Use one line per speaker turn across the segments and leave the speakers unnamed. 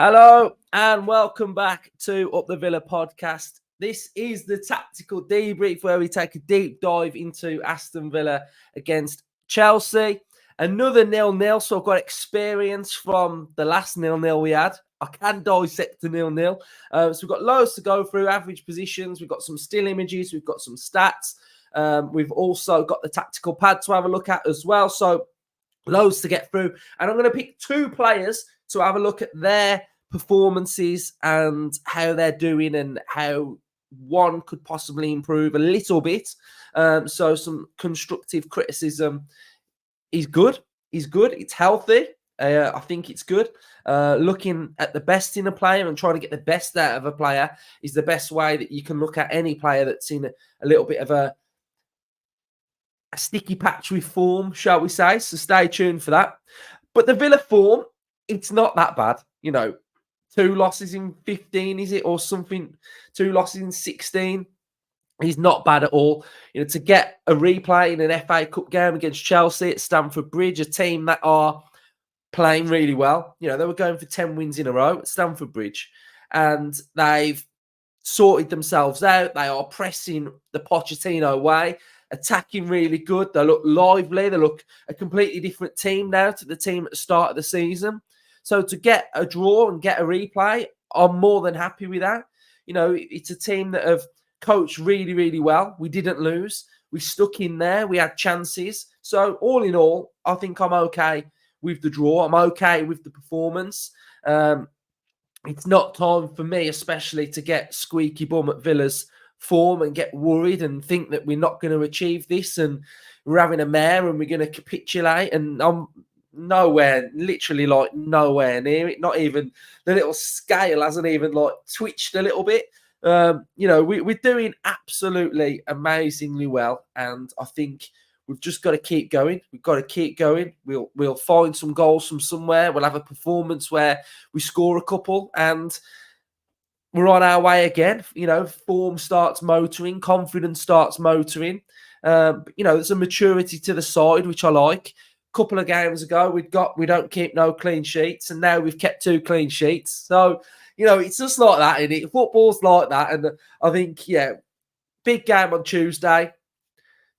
Hello and welcome back to Up the Villa podcast. This is the tactical debrief where we take a deep dive into Aston Villa against Chelsea. Another 0-0, so I've got experience from the last 0-0 we had. I can dissect the 0-0. So we've got loads to go through, average positions. We've got some still images. We've got some stats. We've also got the tactical pad to have a look at as well. So loads to get through. And I'm going to pick two players to have a look at their performances and how they're doing and how one could possibly improve a little bit. So some constructive criticism is good. It's good. It's healthy. I think it's good. Looking at the best in a player and trying to get the best out of a player is the best way that you can look at any player that's in a little bit of a sticky patch with form, shall we say. So stay tuned for that. But the Villa form, it's not that bad. 2 losses in 15, is it? Or something, 2 losses in 16 is not bad at all. To get a replay in an FA Cup game against Chelsea at Stamford Bridge, a team that are playing really well. They were going for 10 wins in a row at Stamford Bridge. And they've sorted themselves out. They are pressing the Pochettino way, attacking really good. They look lively. They look a completely different team now to the team at the start of the season. So to get a draw and get a replay, I'm more than happy with that. It's a team that have coached really, really well. We didn't lose. We stuck in there. We had chances. So all in all, I think I'm okay with the draw. I'm okay with the performance. It's not time for me, especially, to get squeaky bum at Villa's form and get worried and think that we're not going to achieve this and we're having a mare and we're going to capitulate. And I'm literally nowhere near it. Not even the little scale hasn't even twitched a little bit. We're doing absolutely amazingly well, and I think we've just got to keep going. We've got to keep going. We'll find some goals from somewhere. We'll have a performance where we score a couple, and we're on our way again. Form starts motoring, confidence starts motoring. There's a maturity to the side, which I like. Couple of games ago, we don't keep no clean sheets, and now we've kept 2 clean sheets. So, it's just like that, isn't it? Football's like that. And I think, big game on Tuesday,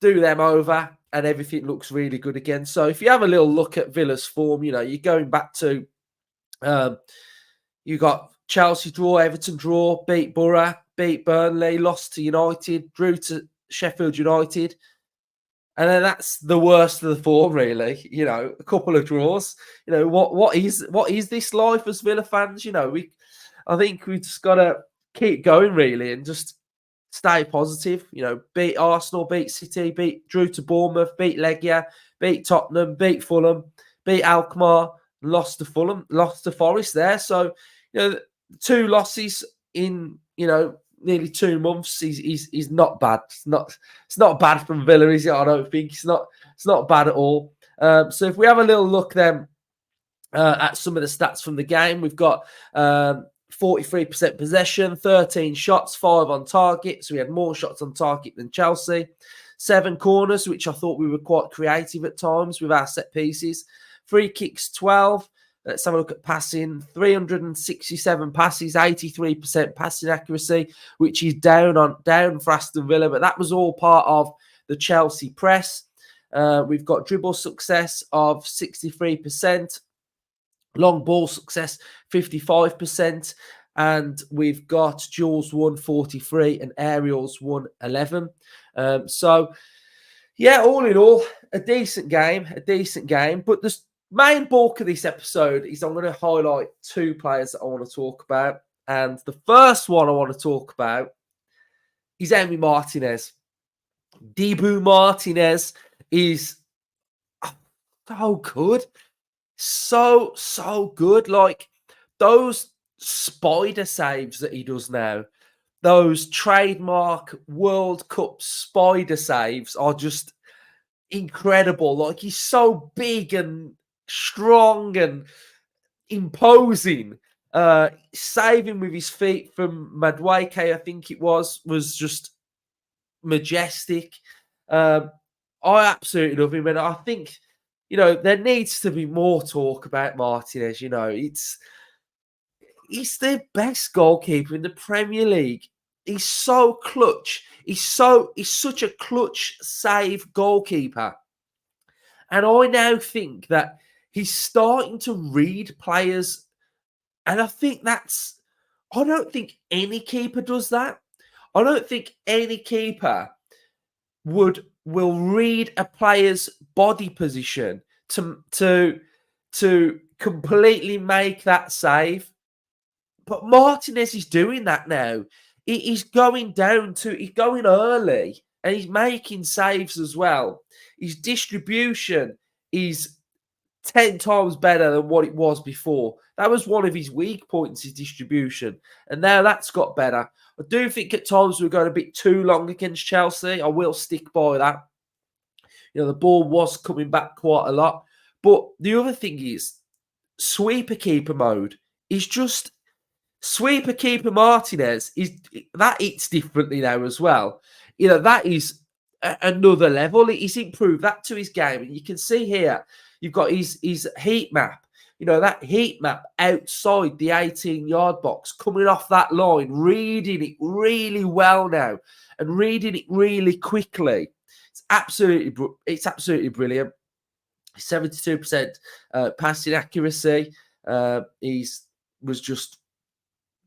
do them over, and everything looks really good again. So if you have a little look at Villa's form, you're going back to, you got Chelsea draw, Everton draw, beat Borough, beat Burnley, lost to United, drew to Sheffield United. And then that's the worst of the form, really. A couple of draws. What is this life as Villa fans? I think we just got to keep going, really, and just stay positive. Beat Arsenal, beat City, drew to Bournemouth, beat Legia, beat Tottenham, beat Fulham, beat Alkmaar, lost to Forest there. So, 2 losses in, nearly 2 months is not bad. It's not bad from Villa, is it? I don't think it's not bad at all. So if we have a little look then at some of the stats from the game, we've got 43% possession, 13 shots, 5 on target. So we had more shots on target than Chelsea. 7 corners, which I thought we were quite creative at times with our set pieces. Free kicks, 12. Let's have a look at passing. 367 passes, 83% passing accuracy, which is down for Aston Villa. But that was all part of the Chelsea press. We've got dribble success of 63%. Long ball success, 55%. And we've got duels won 43 and aerials won 11. So, all in all, a decent game. But the main bulk of this episode is I'm going to highlight 2 players that I want to talk about. And the first one I want to talk about is Martinez. Debu Martinez is so good. So good. Those spider saves that he does now, those trademark World Cup spider saves are just incredible. He's so big and strong and imposing. Saving with his feet from Madueke, I think it was just majestic. I absolutely love him, and I think there needs to be more talk about Martinez. He's the best goalkeeper in the Premier League. He's so clutch. He's such a clutch save goalkeeper. And I now think that he's starting to read players. And I think I don't think any keeper does that. I don't think any keeper will read a player's body position to completely make that save. But Martinez is doing that now. He's going early and he's making saves as well. His distribution is 10 times better than what it was before. That was one of his weak points, his distribution. And now that's got better. I do think at times we're going a bit too long against Chelsea. I will stick by that. The ball was coming back quite a lot. But the other thing is, sweeper keeper mode is just sweeper keeper Martinez that eats differently now as well. That is another level. He's improved that to his game, and you can see here you've got his heat map. That heat map outside the 18-yard box, coming off that line, reading it really well now, and reading it really quickly. It's absolutely brilliant. 72% passing accuracy. Was just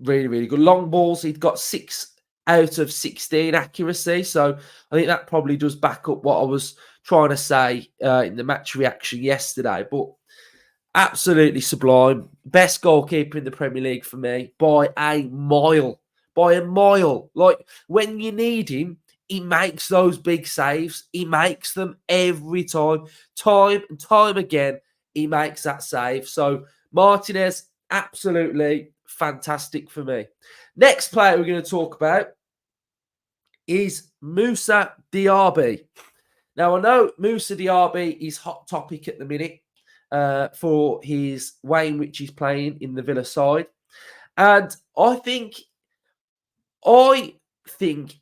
really, really good. Long balls, he'd got 6 out of 16 accuracy. So I think that probably does back up what I was trying to say in the match reaction yesterday. But absolutely sublime. Best goalkeeper in the Premier League for me by a mile. By a mile. Like, when you need him, he makes those big saves. He makes them every time. Time and time again, he makes that save. So Martinez, absolutely fantastic for me. Next player we're going to talk about is Musa Diaby. Now, I know Musa Diaby is hot topic at the minute for his way in which he's playing in the Villa side. And I think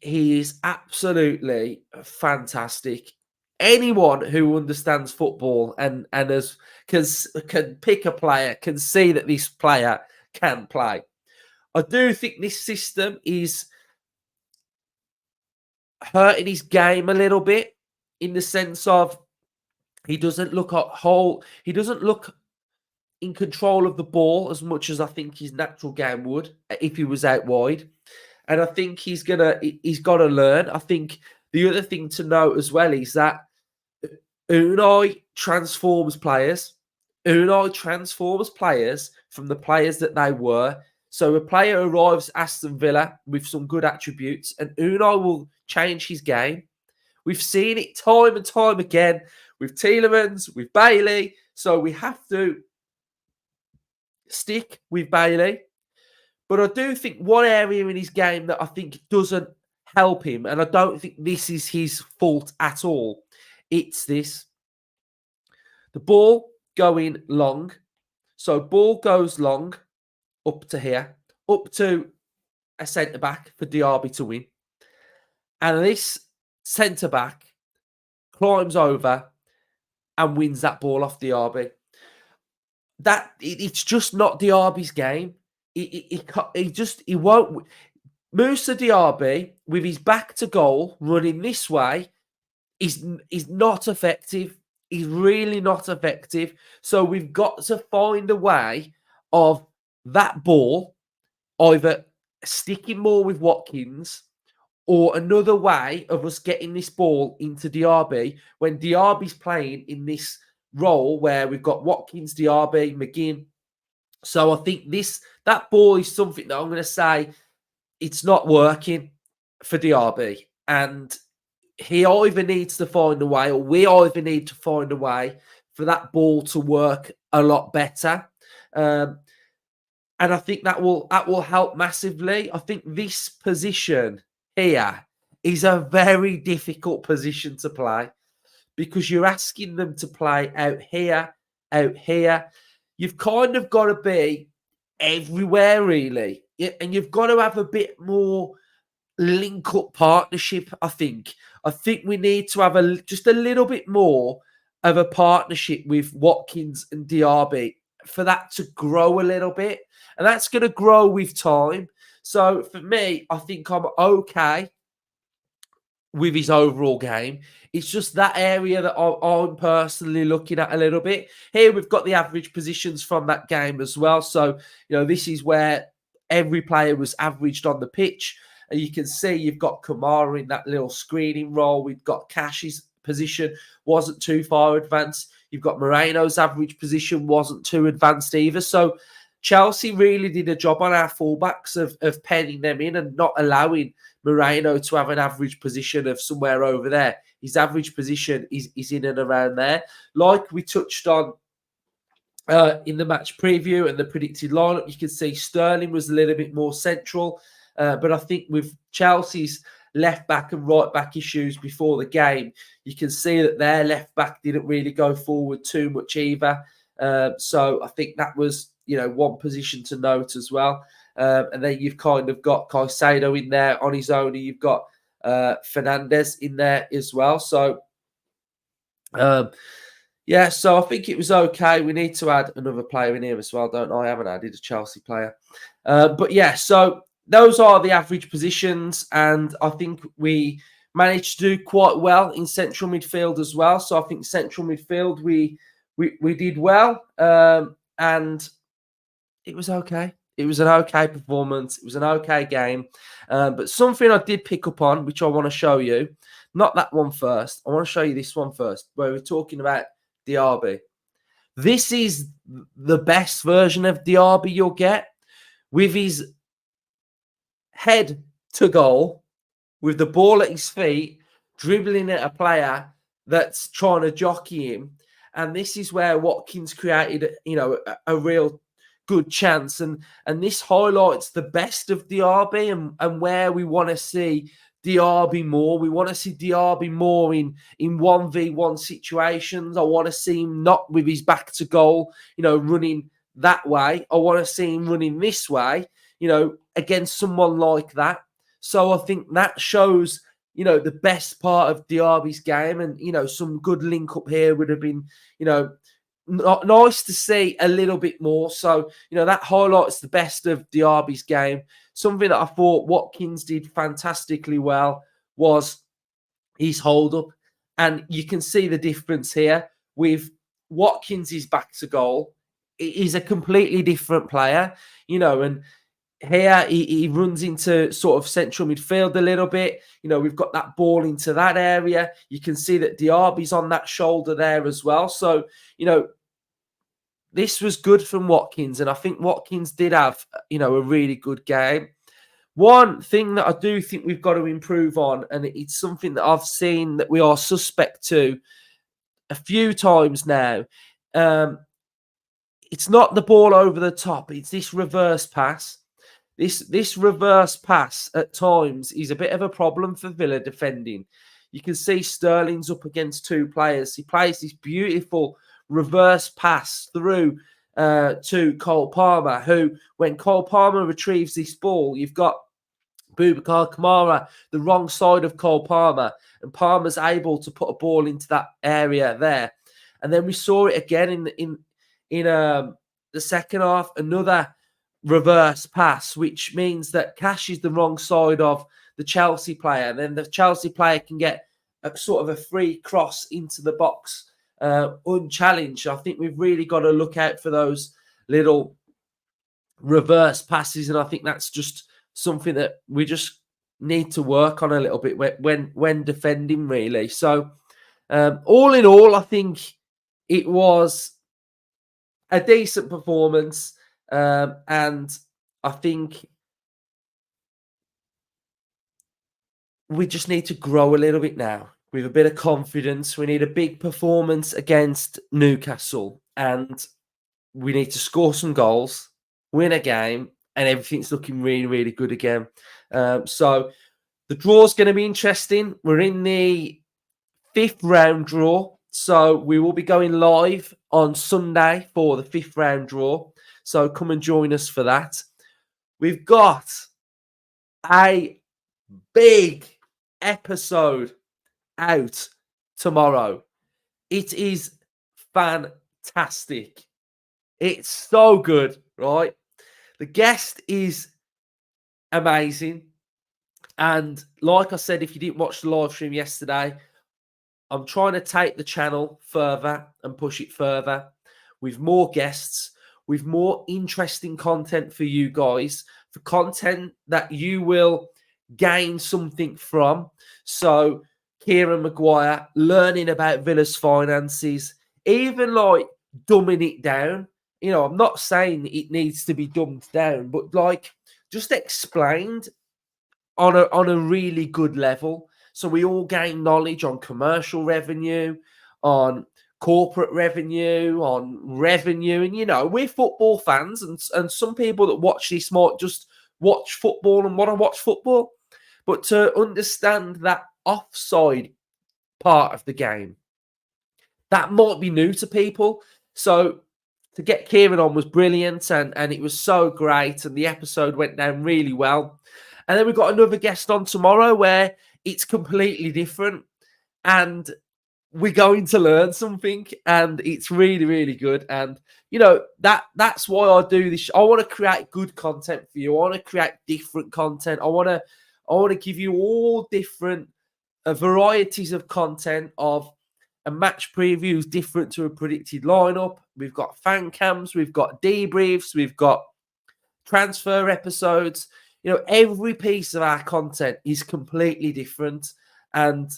he is absolutely fantastic. Anyone who understands football and can pick a player can see that this player can play. I do think this system is hurting his game a little bit, in the sense of he doesn't look in control of the ball as much as I think his natural game would if he was out wide. And I think he's got to learn. I think the other thing to note as well is that Unai transforms players. Unai transforms players from the players that they were. So a player arrives at Aston Villa with some good attributes, and Unai will change his game. We've seen it time and time again with Tielemans, with Bailey. So we have to stick with Bailey. But I do think one area in his game that I think doesn't help him, and I don't think this is his fault at all, it's this. The ball going long. So ball goes long up to here, up to a centre-back for Diaby to win. And this centre-back climbs over and wins that ball off Diaby. It's just not Diaby's game. He won't. Musa Diaby, with his back to goal, running this way, is not effective. He's really not effective. So we've got to find a way of that ball either sticking more with Watkins, or another way of us getting this ball into Diaby when Diaby's playing in this role where we've got Watkins, Diaby, McGinn. So I think that ball is something that I'm going to say it's not working for Diaby. And he either needs to find a way, or we either need to find a way for that ball to work a lot better. And I think that will help massively. I think this position here is a very difficult position to play, because you're asking them to play out here. You've kind of got to be everywhere, really. And you've got to have a bit more link-up partnership, I think. I think we need to have just a little bit more of a partnership with Watkins and Diaby for that to grow a little bit, and that's going to grow with time. So for me, I think I'm okay with his overall game. It's just that area that I'm personally looking at a little bit. Here we've got the average positions from that game as well. So, this is where every player was averaged on the pitch. And you can see you've got Kamara in that little screening role. We've got Cash's position wasn't too far advanced. You've got Moreno's average position wasn't too advanced either. So Chelsea really did a job on our fullbacks of penning them in and not allowing Moreno to have an average position of somewhere over there. His average position is in and around there. Like we touched on in the match preview and the predicted lineup, you can see Sterling was a little bit more central. But I think with Chelsea's left back and right back issues before the game, you can see that their left back didn't really go forward too much either. So I think that was, one position to note as well. And then you've kind of got Caicedo in there on his own. And you've got Fernandez in there as well. So, so I think it was okay. We need to add another player in here as well, don't I? Haven't added a Chelsea player. So those are the average positions. And I think we managed to do quite well in central midfield as well. So I think central midfield, we did well. And it was okay. It was an okay performance. It was an okay game. But something I did pick up on, which I want to show you, not that one first. I want to show you this one first, where we're talking about Diaby. This is the best version of Diaby you'll get, with his head to goal, with the ball at his feet, dribbling at a player that's trying to jockey him. And this is where Watkins created, a real good chance. And this highlights the best of Diaby and where we want to see Diaby more. We want to see Diaby more in 1v1 situations. I want to see him not with his back to goal, running that way. I want to see him running this way, against someone like that. So I think that shows, the best part of Diaby's game. And, some good link up here would have been, nice to see a little bit more. So, that highlights the best of Diaby's game. Something that I thought Watkins did fantastically well was his hold-up. And you can see the difference here with Watkins' back to goal. He's a completely different player, and here he runs into sort of central midfield a little bit. We've got that ball into that area. You can see that Diaby's on that shoulder there as well. So, this was good from Watkins. And I think Watkins did have, a really good game. One thing that I do think we've got to improve on, and it's something that I've seen that we are suspect to a few times now. It's not the ball over the top. It's this reverse pass. This reverse pass at times is a bit of a problem for Villa defending. You can see Sterling's up against two players. He plays this beautiful reverse pass through to Cole Palmer, who, when Cole Palmer retrieves this ball, you've got Boubacar Kamara the wrong side of Cole Palmer, and Palmer's able to put a ball into that area there. And then we saw it again in the second half, another reverse pass, which means that Cash is the wrong side of the Chelsea player. And then the Chelsea player can get a sort of a free cross into the box unchallenged. I think we've really got to look out for those little reverse passes. And I think that's just something that we just need to work on a little bit when defending, really. So all in all, I think it was a decent performance. And I think we just need to grow a little bit now with a bit of confidence. We need a big performance against Newcastle, and we need to score some goals, win a game, and everything's looking really, really good again. So the draw's going to be interesting. We're in the 5th round draw, so we will be going live on Sunday for the 5th round draw. So come and join us for that. We've got a big episode out tomorrow. It is fantastic. It's so good, right? The guest is amazing. And like I said, if you didn't watch the live stream yesterday, I'm trying to take the channel further and push it further with more guests, with more interesting content for you guys, for content that you will gain something from. So, Kieran Maguire learning about Villa's finances, even like dumbing it down. You know, I'm not saying it needs to be dumbed down, but like just explained on a really good level. So we all gain knowledge on commercial revenue, on corporate revenue, on revenue. And you know, we're football fans, and some people that watch this might just watch football and want to watch football. But to understand that offside part of the game, that might be new to people. So to get Kieran on was brilliant, and it was so great, and the episode went down really well. And then we've got another guest on tomorrow where it's completely different, and we're going to learn something, and it's really, really good. And you know, that's why I do this. I want to create good content for you. I want to create different content. I want to give you all different varieties of content of a match previews different to a predicted lineup. We've got fan cams, we've got debriefs, we've got transfer episodes. You know, every piece of our content is completely different, and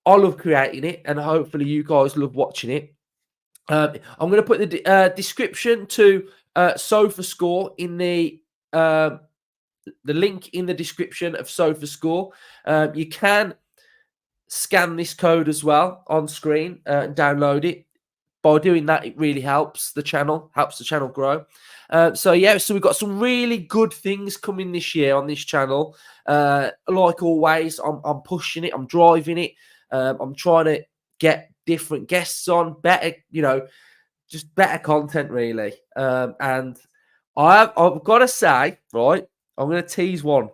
I love creating it, and hopefully you guys love watching it. I'm going to put the description to Sofa Score in the link in the description of Sofa Score. You can scan this code as well on screen and download it. By doing that, it really helps the channel grow. So we've got some really good things coming this year on this channel. Like always, I'm pushing it, I'm driving it. I'm trying to get different guests on, better, just better content really. And I've got to say, right, I'm going to tease one.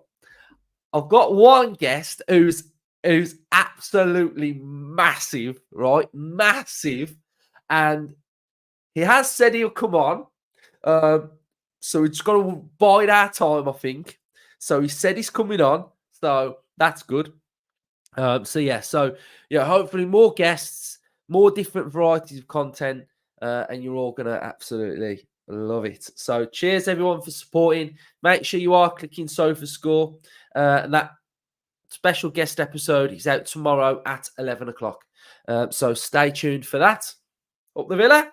I've got one guest who's absolutely massive, right? Massive. And he has said he'll come on. So we're just got to bide our time, I think. So he said he's coming on. So that's good. Hopefully more guests, more different varieties of content, and you're all going to absolutely love it. So cheers everyone for supporting. Make sure you are clicking Sofa Score. And that special guest episode is out tomorrow at 11 o'clock. So stay tuned for that. Up the Villa.